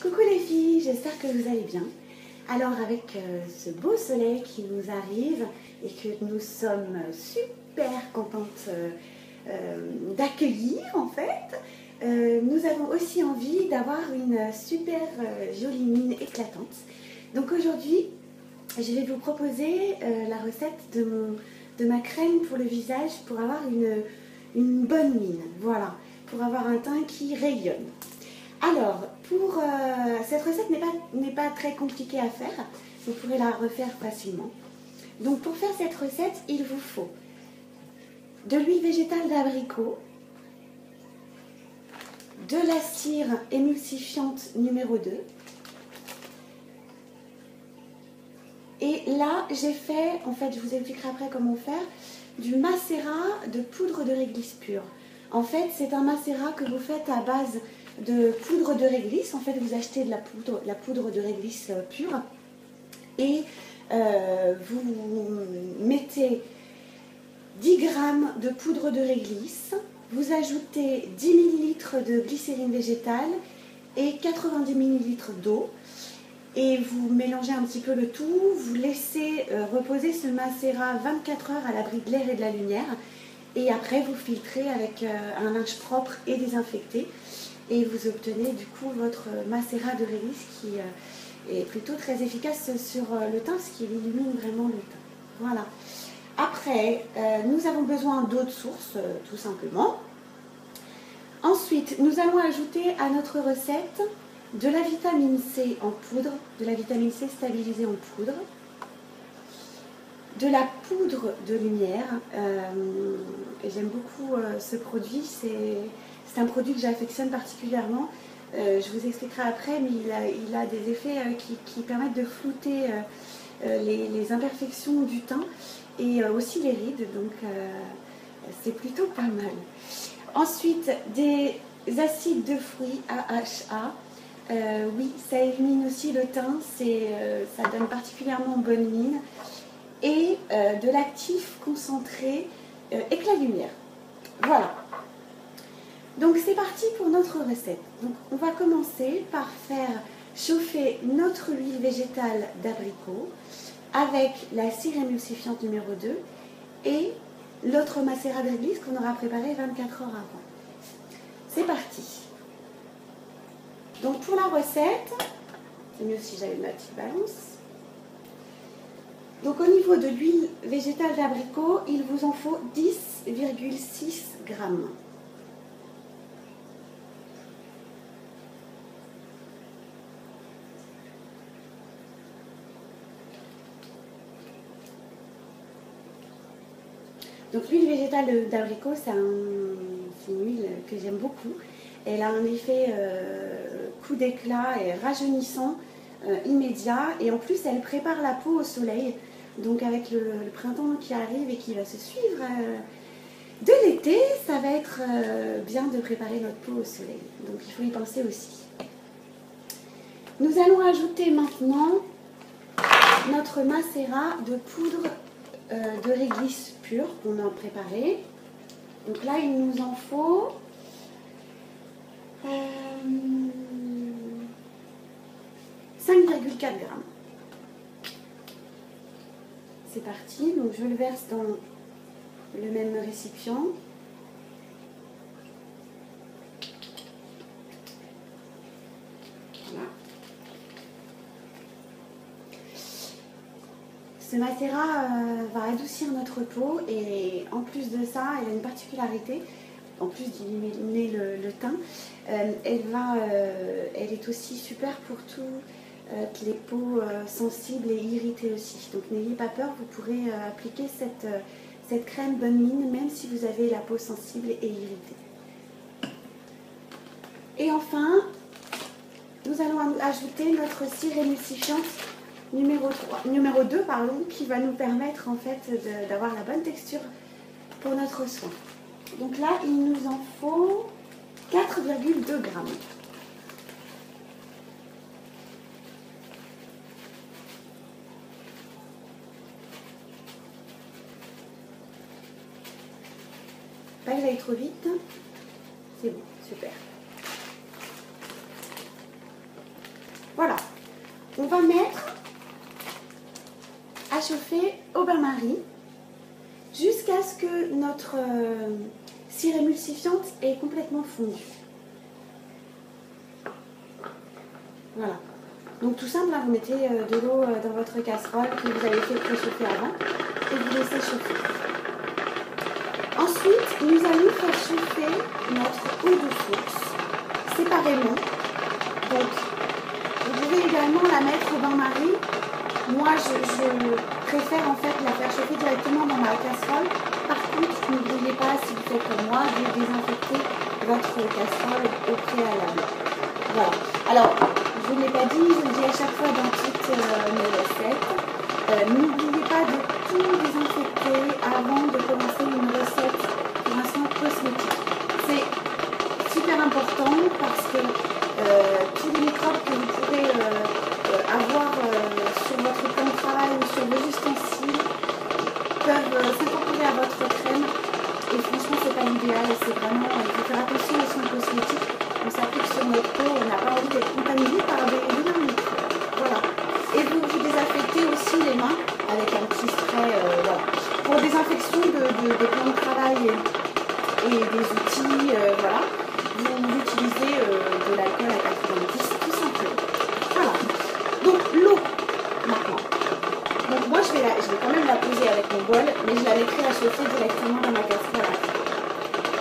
Coucou les filles, j'espère que vous allez bien. Alors avec ce beau soleil qui nous arrive et que nous sommes super contentes d'accueillir en fait, nous avons aussi envie d'avoir une super jolie mine éclatante. Donc aujourd'hui, je vais vous proposer la recette de ma crème pour le visage pour avoir une bonne mine, voilà, pour avoir un teint qui rayonne. Alors, cette recette n'est pas très compliquée à faire, vous pourrez la refaire facilement. Donc pour faire cette recette, il vous faut de l'huile végétale d'abricot, de la cire émulsifiante numéro 2. Et là, j'ai fait, en fait, je vous expliquerai après comment faire, du macérat de poudre de réglisse pure. En fait, c'est un macérat que vous faites à base de poudre de réglisse. En fait, vous achetez de la poudre de réglisse pure et vous mettez 10 g de poudre de réglisse, vous ajoutez 10 ml de glycérine végétale et 90 ml d'eau et vous mélangez un petit peu le tout, vous laissez reposer ce macérat 24 heures à l'abri de l'air et de la lumière et après vous filtrez avec un linge propre et désinfecté. Et vous obtenez du coup votre macérat de réglisse qui est plutôt très efficace sur le teint, parce qu'il illumine vraiment le teint. Voilà. Après, nous avons besoin d'eau de source, tout simplement. Ensuite, nous allons ajouter à notre recette de la vitamine C en poudre, de la vitamine C stabilisée en poudre, de la poudre de lumière. J'aime beaucoup ce produit, c'est un produit que j'affectionne particulièrement. Je vous expliquerai après, mais il a des effets qui permettent de flouter les imperfections du teint et aussi les rides, donc c'est plutôt pas mal. Ensuite, des acides de fruits AHA. Oui, ça illumine aussi le teint, ça donne particulièrement bonne mine. Et de l'actif concentré éclat lumière. Voilà. Donc c'est parti pour notre recette. Donc on va commencer par faire chauffer notre huile végétale d'abricot avec la cire émulsifiante numéro 2 et l'autre macérat de réglisse qu'on aura préparé 24 heures avant. C'est parti. Donc pour la recette, c'est mieux si j'avais ma petite balance. Donc au niveau de l'huile végétale d'abricot, il vous en faut 10,6 g. Donc l'huile végétale d'abricot, c'est une huile que j'aime beaucoup. Elle a un effet coup d'éclat et rajeunissant immédiat. Et en plus, elle prépare la peau au soleil. Donc avec le printemps qui arrive et qui va se suivre de l'été, ça va être bien de préparer notre peau au soleil. Donc il faut y penser aussi. Nous allons ajouter maintenant notre macérat de poudre de réglisse pure qu'on a préparé. Donc là, il nous en faut 5,4 g. C'est parti, donc je le verse dans le même récipient. Voilà. Ce macérat va adoucir notre peau et en plus de ça, elle a une particularité, en plus d'illuminer le teint, elle est aussi super pour toutes les peaux sensibles et irritées aussi. Donc n'ayez pas peur, vous pourrez appliquer cette crème bonne mine même si vous avez la peau sensible et irritée. Et enfin, nous allons ajouter notre cire émulsifiante numéro 2, qui va nous permettre en fait d'avoir la bonne texture pour notre soin. Donc là, il nous en faut 4,2 g. Pas que j'aille trop vite. C'est bon, super. on va mettre à chauffer au bain-marie jusqu'à ce que notre cire émulsifiante est complètement fondue. Voilà. Donc tout simple, là, vous mettez de l'eau dans votre casserole que vous avez fait préchauffer avant et vous laissez chauffer. Ensuite, nous allons faire chauffer notre eau de source séparément. Donc, vous pouvez également la mettre au bain-marie. Moi, je préfère en fait la faire chauffer directement dans ma casserole. Par contre, n'oubliez pas, si vous faites comme moi, de désinfecter votre casserole au préalable. Voilà. Alors, je ne l'ai pas dit, je le dis à chaque fois dans toutes mes recettes. N'oubliez pas de tout désinfecter avant de commencer une recette pour un soin cosmétique. C'est super important parce que tous les microbes que vous pourrez avoir sur votre plan de travail ou sur vos ustensiles peuvent s'incorporer à votre crème. Et franchement, c'est pas l'idéal. C'est vraiment, il faut faire attention aux soins cosmétiques. On s'applique sur notre peau, on n'a pas envie d'être contaminé par des microbes. Voilà. Et vous désinfectez aussi les mains avec un petit spray. Voilà. Pour désinfection des plans de travail et des outils, voilà, vous utilisez de l'alcool à 90, tout simplement. Voilà. Donc l'eau, maintenant. Donc moi, je vais quand même la poser avec mon bol, mais je la mettrai à chauffer directement dans ma casserole.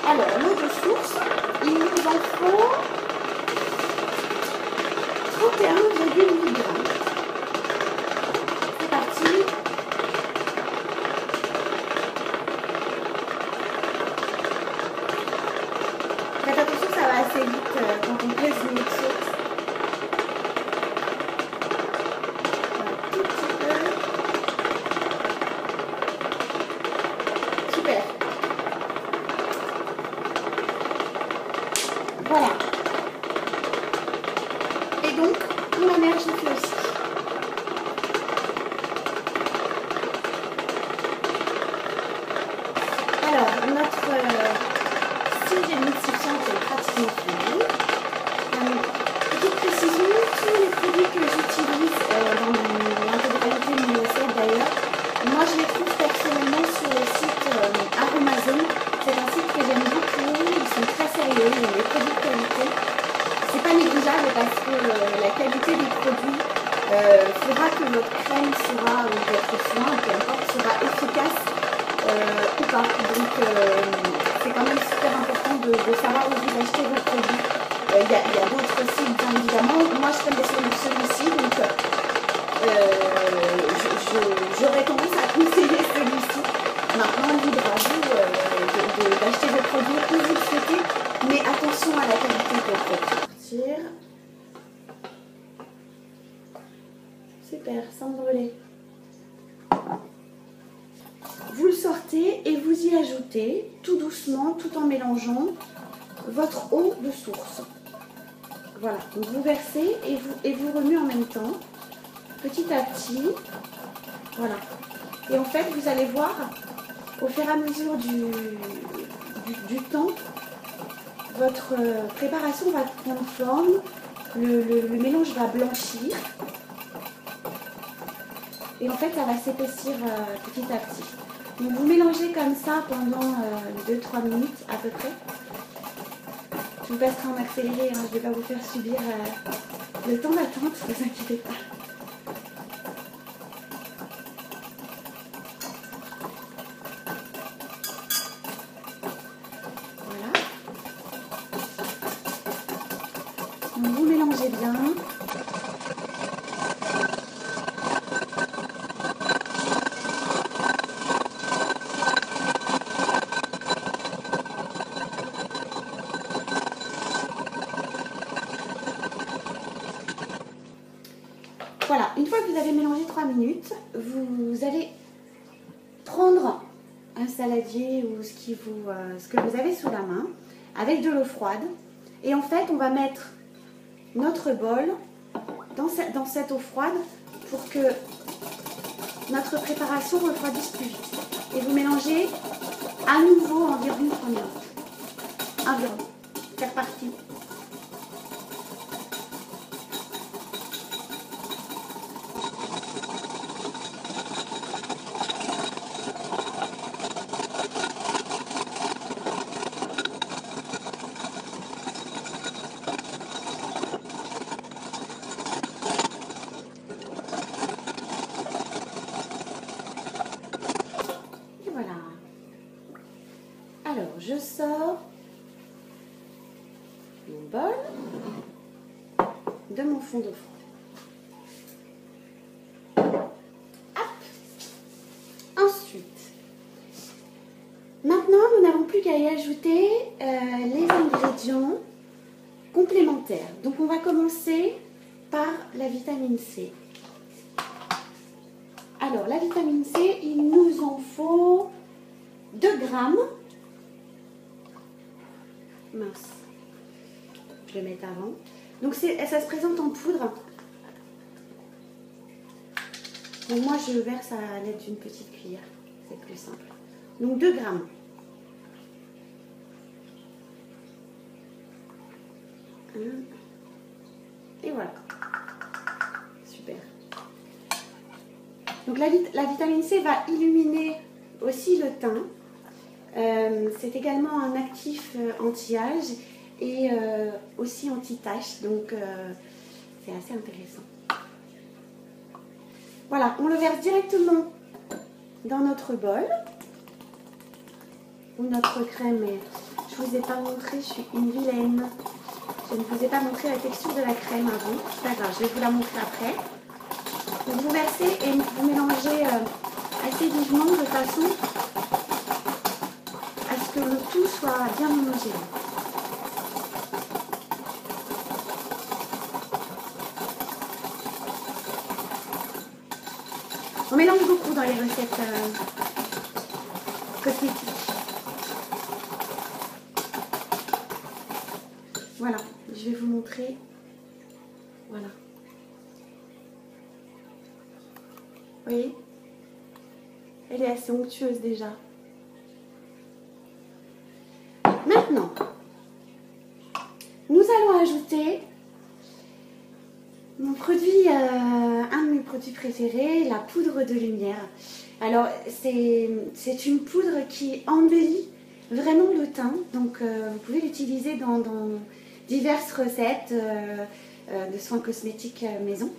Alors, l'eau de source, il nous en faut 31,8 grammes. C'est parti. Faites attention, ça va assez vite quand on pèse une eau de source. Un tout petit peu. Super. Voilà. Et donc, on la met à chauffer aussi. Alors, notre cire émulsifiante est pratiquement finie. Petite précision, tous les produits que j'utilise dans l'intégralité de mes recettes d'ailleurs, moi je les trouve personnellement sur le site Aromazone. C'est un site que j'aime beaucoup, ils sont très sérieux, ils ont des produits de qualité. C'est pas négligeable parce que la qualité des produits fera que votre crème sera, ou votre soin, peu importe, sera efficace ou pas. Donc c'est quand même super important de savoir où vous achetez vos produits. Il y a d'autres sites bien évidemment. Moi je fais sur celui-ci, donc j'aurais tendance à conseiller celui-ci. Maintenant, libre à vous d'acheter des produits où vous le souhaitez, mais attention à la qualité de votre produit. Super, sans brûler. Vous le sortez et vous y ajoutez tout doucement, tout en mélangeant votre eau de source. Voilà, donc vous versez et vous remuez en même temps, petit à petit. Voilà. Et en fait, vous allez voir, au fur et à mesure du temps, votre préparation va prendre forme, le mélange va blanchir. Et en fait, ça va s'épaissir petit à petit. Donc vous mélangez comme ça pendant 2-3 minutes à peu près. Je vous passerai en accéléré, hein, je ne vais pas vous faire subir le temps d'attente, ne vous inquiétez pas. Voilà. Donc vous mélangez bien. Voilà, une fois que vous avez mélangé 3 minutes, vous allez prendre un saladier ou ce que vous avez sous la main avec de l'eau froide. Et en fait, on va mettre notre bol dans cette eau froide pour que notre préparation refroidisse plus vite. Et vous mélangez à nouveau environ 3 minutes. Environ. C'est reparti. mon bol de mon fond de fond. Ensuite, maintenant, nous n'avons plus qu'à y ajouter les ingrédients complémentaires. Donc, on va commencer par la vitamine C. Alors, la vitamine C, il nous en faut 2 grammes. Mince, je vais mettre avant. Donc, ça se présente en poudre. Donc, moi, je verse à l'aide d'une petite cuillère. C'est plus simple. Donc, 2 grammes. Et voilà. Super. Donc, la vitamine C va illuminer aussi le teint. C'est également un actif anti-âge et aussi anti-tache. Donc, c'est assez intéressant. Voilà, on le verse directement dans notre bol ou notre crème. Je ne vous ai pas montré, je suis une vilaine. Je ne vous ai pas montré la texture de la crème avant. C'est pas grave, je vais vous la montrer après. Donc vous versez et vous mélangez assez vivement de façon à ce que le tout soit bien homogène. On mélange beaucoup dans les recettes cosmétiques. Voilà, je vais vous montrer. Voilà. Vous voyez? Elle est assez onctueuse déjà. Maintenant, nous allons ajouter mon produit, un de mes produits préférés, la poudre de lumière. Alors, c'est une poudre qui embellit vraiment le teint. Donc, vous pouvez l'utiliser dans diverses recettes de soins cosmétiques maison.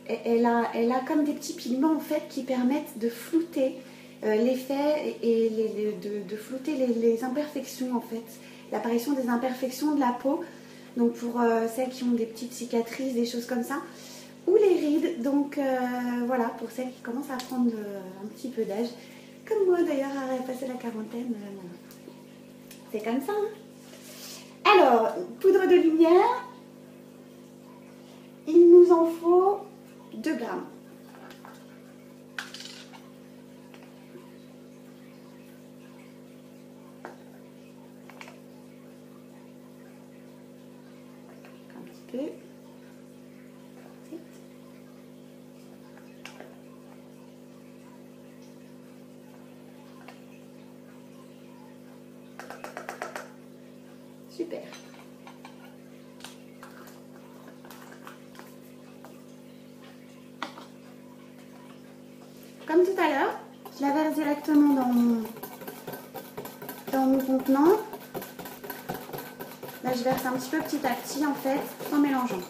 Elle a comme des petits pigments en fait qui permettent de flouter l'effet et de flouter les imperfections en fait, l'apparition des imperfections de la peau. Donc pour celles qui ont des petites cicatrices, des choses comme ça, ou les rides. Donc voilà, pour celles qui commencent à prendre un petit peu d'âge, comme moi d'ailleurs à passer la quarantaine. C'est comme ça. Hein. Alors, poudre de lumière, il nous en faut 2 grammes. Un petit peu. Super. Comme tout à l'heure, je la verse directement dans mon contenant. Là, je verse un petit peu petit à petit, en fait, en mélangeant.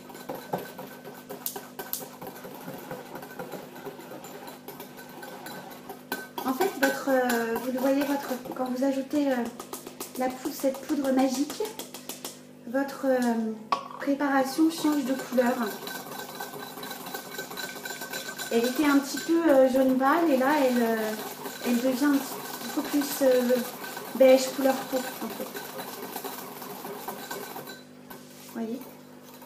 En fait, vous le voyez, quand vous ajoutez cette poudre magique, votre préparation change de couleur. Elle était un petit peu jaune pâle et là, elle devient un petit peu plus beige, couleur peau, en fait. Vous voyez?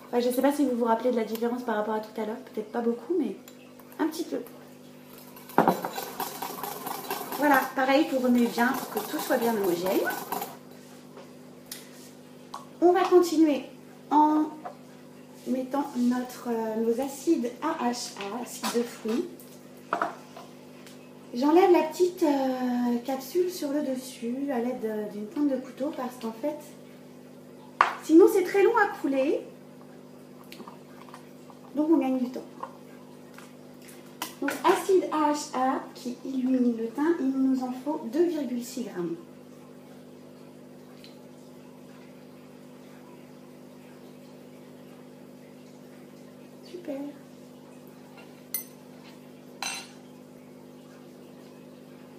Enfin, je ne sais pas si vous vous rappelez de la différence par rapport à tout à l'heure. Peut-être pas beaucoup, mais un petit peu. Voilà, pareil, vous remuez bien pour que tout soit bien homogène. On va continuer en mettant nos acides AHA, acides de fruits. J'enlève la petite capsule sur le dessus à l'aide d'une pointe de couteau parce qu'en fait, sinon c'est très long à couler. Donc on gagne du temps. Donc acide AHA qui illumine le teint, il nous en faut 2,6 grammes. Super.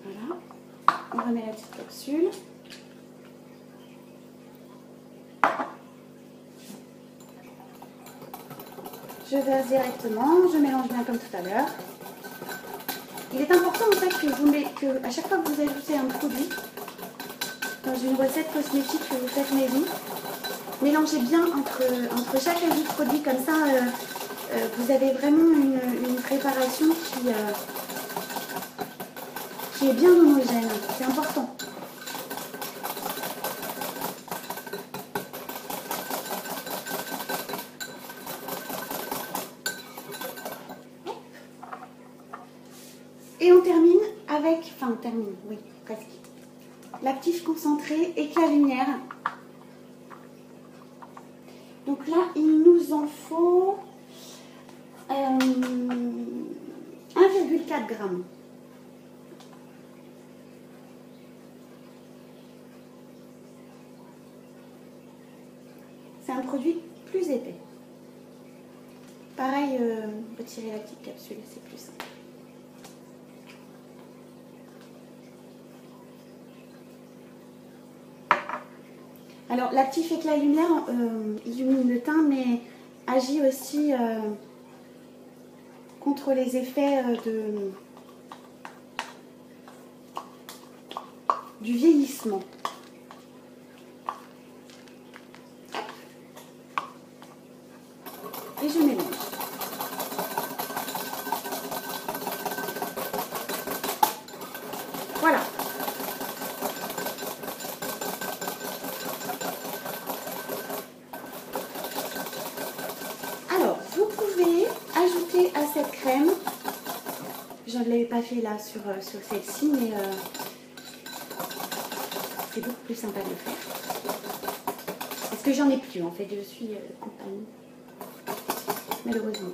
Voilà. On remet la petite capsule. Je verse directement, je mélange bien comme tout à l'heure. Il est important en fait que à chaque fois que vous ajoutez un produit dans une recette cosmétique que vous faites maison, mélangez bien entre chaque ajout de produit, comme ça vous avez vraiment une préparation qui est bien homogène. C'est important. Et on termine avec, enfin on termine, oui, presque. L'actif concentré éclat lumière. Donc là, il nous en faut 1,4 g. C'est un produit plus épais. Pareil, retirer la petite capsule, c'est plus simple. Alors, l'actif éclat lumière illumine le teint, mais agit aussi contre les effets du vieillissement. Et je mélange. Voilà. Alors, vous pouvez ajouter à cette crème, je ne l'avais pas fait là sur celle-ci, mais c'est beaucoup plus sympa de le faire. Parce que j'en ai plus en fait, je suis compagnie. Malheureusement.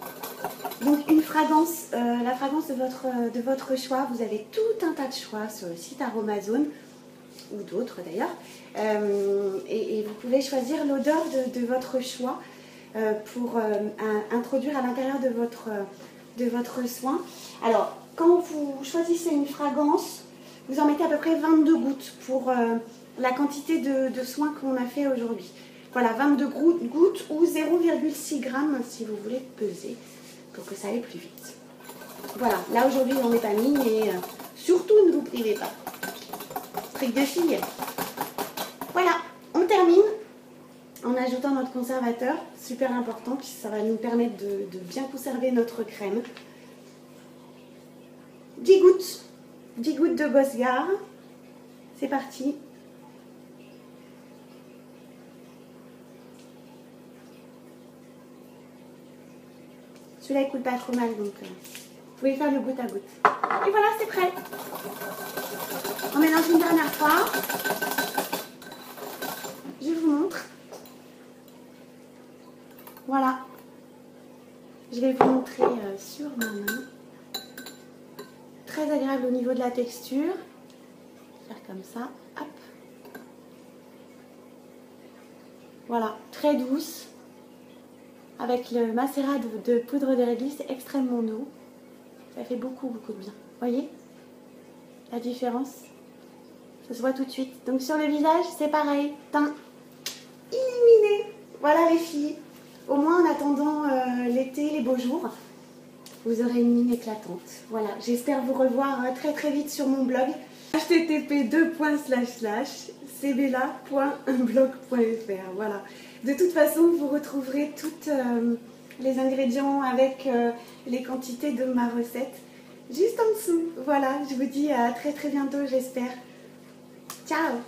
Donc une fragrance, la fragrance de votre choix, vous avez tout un tas de choix sur le site Aromazone, ou d'autres d'ailleurs, et vous pouvez choisir l'odeur de votre choix pour introduire à l'intérieur de votre soin. Alors, quand vous choisissez une fragrance, vous en mettez à peu près 22 gouttes pour la quantité de soins qu'on a fait aujourd'hui. Voilà, 22 gouttes ou 0,6 g si vous voulez peser pour que ça aille plus vite. Voilà, là aujourd'hui on n'est pas mis, mais surtout ne vous privez pas. Truc de fille. Voilà, on termine en ajoutant notre conservateur, super important, puis ça va nous permettre de bien conserver notre crème. 10 gouttes de Bosgar. C'est parti. Celui-là il coule pas trop mal, donc vous pouvez faire le goutte à goutte. Et voilà, c'est prêt. On mélange une dernière fois. Je vous montre. Voilà. Je vais vous montrer sur ma main. Très agréable au niveau de la texture. Faire comme ça. Hop. Voilà, très douce. Avec le macérat de poudre de réglisse, c'est extrêmement doux. Ça fait beaucoup de bien. Voyez la différence? Ça se voit tout de suite. Donc sur le visage, c'est pareil. Teint illuminé. Voilà les filles. Au moins en attendant l'été, les beaux jours, vous aurez une mine éclatante. Voilà, j'espère vous revoir très très vite sur mon blog. http://cbella.blog.fr. Voilà. De toute façon, vous retrouverez tous les ingrédients avec les quantités de ma recette juste en dessous. Voilà, je vous dis à très très bientôt, j'espère. Ciao!